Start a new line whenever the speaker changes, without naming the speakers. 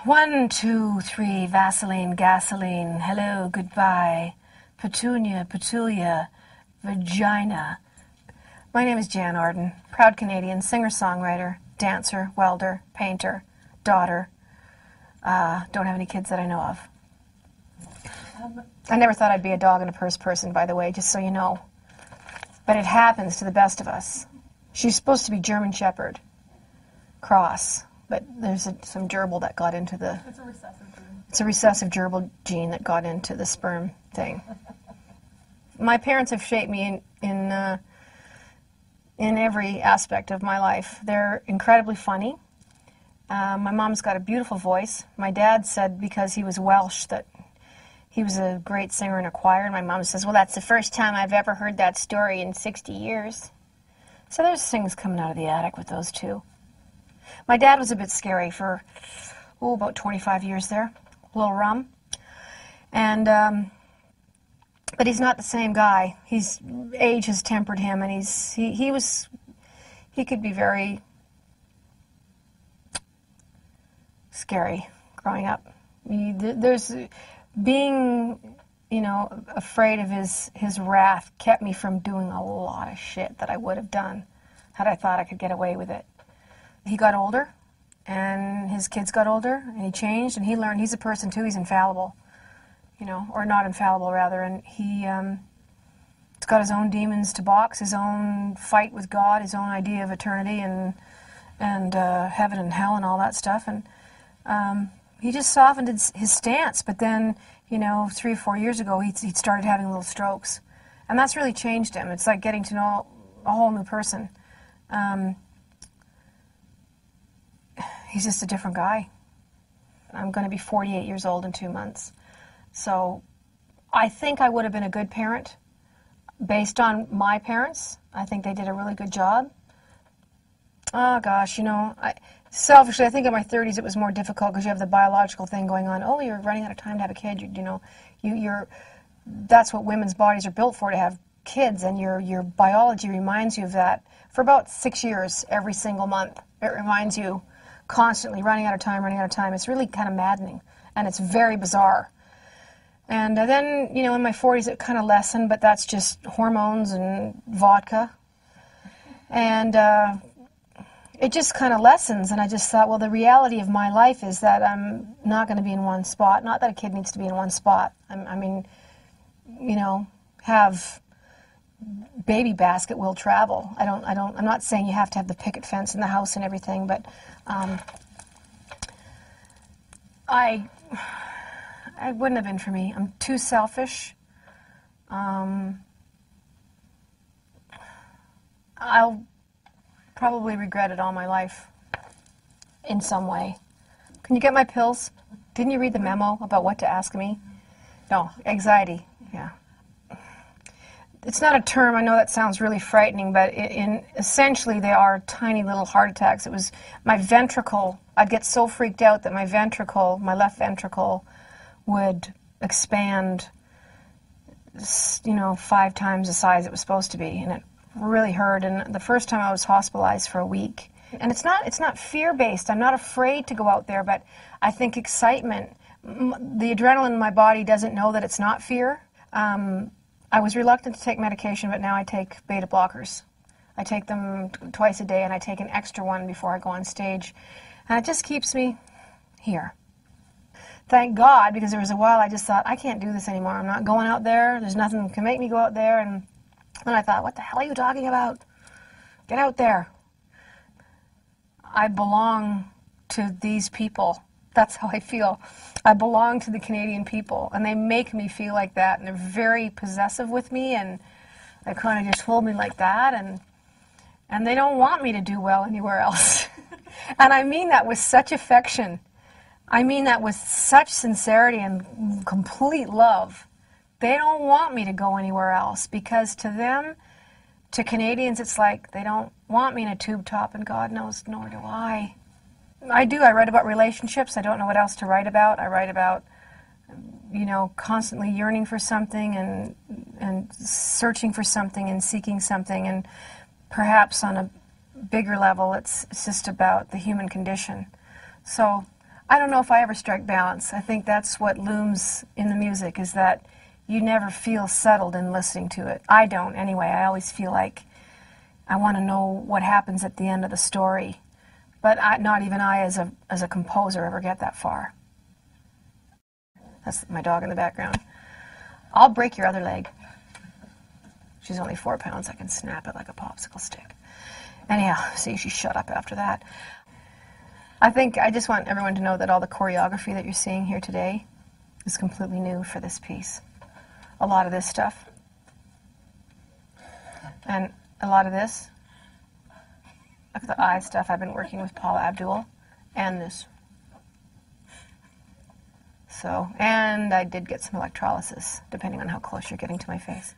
1, 2, 3, Vaseline, gasoline, hello, goodbye, petunia, petulia, vagina. My name is Jann Arden, proud Canadian singer-songwriter, dancer, welder, painter, daughter. Don't have any kids that I know of. I never thought I'd be a dog and a purse person, by the way, just so you know. But it happens to the best of us. She's supposed to be German Shepherd, cross, but there's some gerbil that got into the...
It's a recessive gene.
It's a recessive gerbil gene that got into the sperm thing. My parents have shaped me in every aspect of my life. They're incredibly funny. My mom's got a beautiful voice. My dad said because he was Welsh that he was a great singer in a choir, and my mom says, well, that's the first time I've ever heard that story in 60 years. So there's things coming out of the attic with those two. My dad was a bit scary for, about 25 years there, a little rum. And, but he's not the same guy. Age has tempered him, and he could be very scary growing up. There's being, afraid of his wrath kept me from doing a lot of shit that I would have done had I thought I could get away with it. He got older, and his kids got older, and he changed, and he learned he's a person too. He's infallible, or not infallible rather, and he's got his own demons to box, his own fight with God, his own idea of eternity and heaven and hell and all that stuff, and he just softened his stance. But then, 3 or 4 years ago, he'd started having little strokes, and that's really changed him. It's like getting to know a whole new person. He's just a different guy. I'm going to be 48 years old in 2 months. So I think I would have been a good parent based on my parents. I think they did a really good job. Oh, gosh, selfishly, I think in my 30s it was more difficult because you have the biological thing going on. Oh, you're running out of time to have a kid. That's what women's bodies are built for, to have kids, and your biology reminds you of that for about 6 years every single month. It reminds you constantly, running out of time, running out of time. It's really kind of maddening, and it's very bizarre. And then, in my 40s it kind of lessened, but that's just hormones and vodka. And it just kind of lessens, and I just thought, well, the reality of my life is that I'm not going to be in one spot. Not that a kid needs to be in one spot. Have baby basket will travel. I'm not saying you have to have the picket fence in the house and everything, but I wouldn't have been for me. I'm too selfish. I'll probably regret it all my life in some way. Can you get my pills? Didn't you read the memo about what to ask me? No, anxiety, yeah. It's not a term, I know that sounds really frightening, but essentially they are tiny little heart attacks. It was my ventricle. I'd get so freaked out that my left ventricle, would expand, 5 times the size it was supposed to be, and it really hurt. And the first time I was hospitalized for a week. And it's not fear-based. I'm not afraid to go out there, but I think excitement, the adrenaline in my body doesn't know that it's not fear. I was reluctant to take medication, but now I take beta blockers. I take them twice a day, and I take an extra one before I go on stage. And it just keeps me here. Thank God, because there was a while I just thought, I can't do this anymore. I'm not going out there. There's nothing that can make me go out there. And I thought, what the hell are you talking about? Get out there. I belong to these people. That's how I feel. I belong to the Canadian people, and they make me feel like that, and they're very possessive with me, and they kind of just hold me like that, and they don't want me to do well anywhere else. And I mean that with such affection. I mean that with such sincerity and complete love. They don't want me to go anywhere else, because to them, to Canadians, it's like they don't want me in a tube top, and God knows, nor do I. I do. I write about relationships. I don't know what else to write about. I write about, constantly yearning for something and searching for something and seeking something. And perhaps on a bigger level, it's just about the human condition. So I don't know if I ever strike balance. I think that's what looms in the music, is that you never feel settled in listening to it. I don't, anyway. I always feel like I want to know what happens at the end of the story. But not even I, as a composer, ever get that far. That's my dog in the background. I'll break your other leg. She's only 4 pounds. I can snap it like a popsicle stick. Anyhow, see, she shut up after that. I just want everyone to know that all the choreography that you're seeing here today is completely new for this piece. A lot of this stuff. And a lot of this, like the eye stuff, I've been working with Paula Abdul, and this. So, and I did get some electrolysis, depending on how close you're getting to my face.